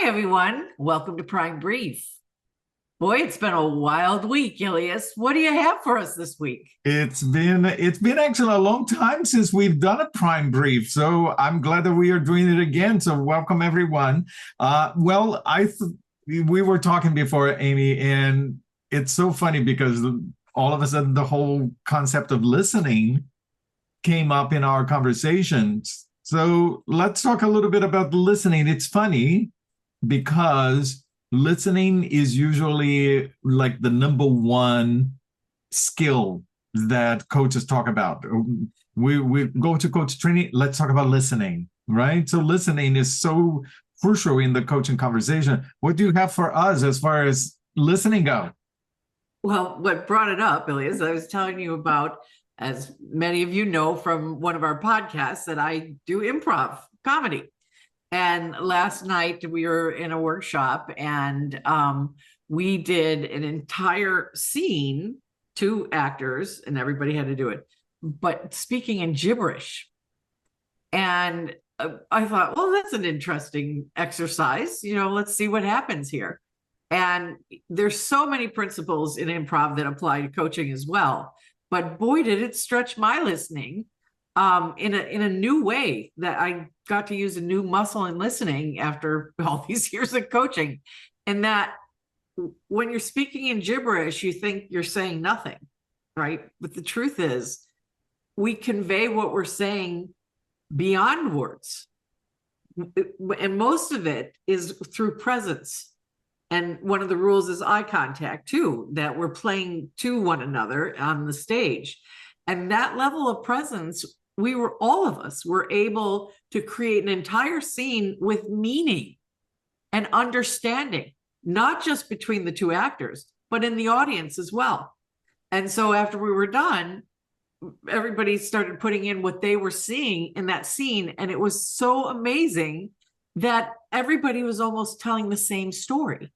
Hi, everyone. Welcome to Prime Brief. Boy, it's been a wild week, Elias. What do you have for us this week? It's been actually a long time since we've done a prime brief, so I'm glad that we are doing it again. So welcome everyone. We were talking before, Amy, and it's so funny because all of a sudden the whole concept of listening came up in our conversations. So let's talk a little bit about listening. It's funny because listening is usually like the number one skill that coaches talk about. We go to coach training, let's talk about listening, right? So listening is so crucial in the coaching conversation. What do you have for us as far as listening go? Well, what brought it up, Elias, I was telling you about, as many of you know from one of our podcasts, that I do improv comedy. And last night we were in a workshop and we did an entire scene, two actors, and everybody had to do it, but speaking in gibberish. And I thought, well, that's an interesting exercise. Let's see what happens here. And there's so many principles in improv that apply to coaching as well. But boy, did it stretch my listening in a new way, that I got to use a new muscle in listening after all these years of coaching. And that when you're speaking in gibberish, you think you're saying nothing, right? But the truth is, we convey what we're saying beyond words. And most of it is through presence. And one of the rules is eye contact too, that we're playing to one another on the stage. And that level of presence, all of us were able to create an entire scene with meaning and understanding, not just between the two actors, but in the audience as well. And so after we were done, everybody started putting in what they were seeing in that scene. And it was so amazing that everybody was almost telling the same story.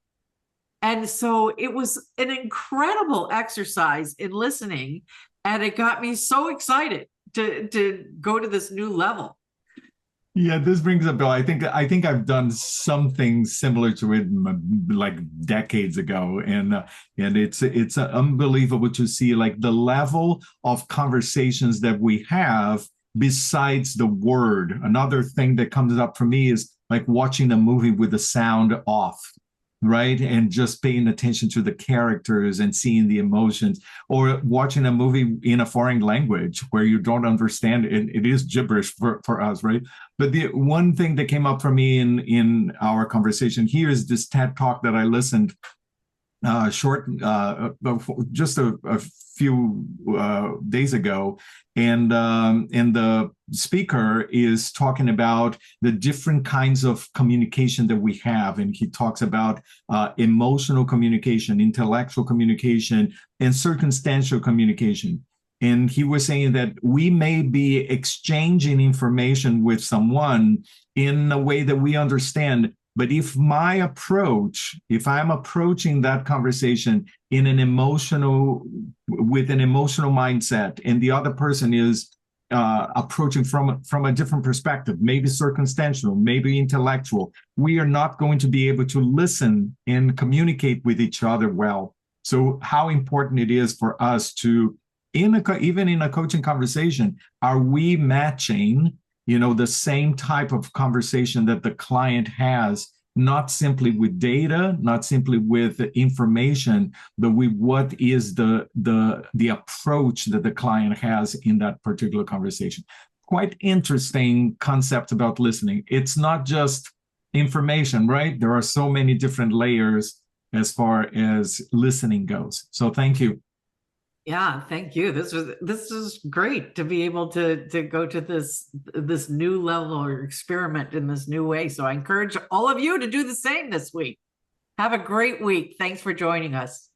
And so it was an incredible exercise in listening. And it got me so excited to go to this new level. Yeah, this brings up, Bill. I think I've done something similar to it like decades ago, and it's unbelievable to see like the level of conversations that we have besides the word. Another thing that comes up for me is like watching a movie with the sound off, right? And just paying attention to the characters and seeing the emotions, or watching a movie in a foreign language where you don't understand it. It is gibberish for us, right? But the one thing that came up for me in our conversation here is this TED talk that I listened just a few days ago, and the speaker is talking about the different kinds of communication that we have, and he talks about emotional communication, intellectual communication, and circumstantial communication. And he was saying that we may be exchanging information with someone in a way that we understand. But if I'm approaching that conversation with an emotional mindset, and the other person is approaching from a different perspective, maybe circumstantial, maybe intellectual, we are not going to be able to listen and communicate with each other well. So how important it is for us to, even in a coaching conversation, are we matching the same type of conversation that the client has, not simply with data, not simply with information, but with what is the approach that the client has in that particular conversation. Quite interesting concept about listening. It's not just information, right? There are so many different layers as far as listening goes. So thank you. Yeah, thank you. This is great to be able to go to this new level or experiment in this new way. So I encourage all of you to do the same this week. Have a great week. Thanks for joining us.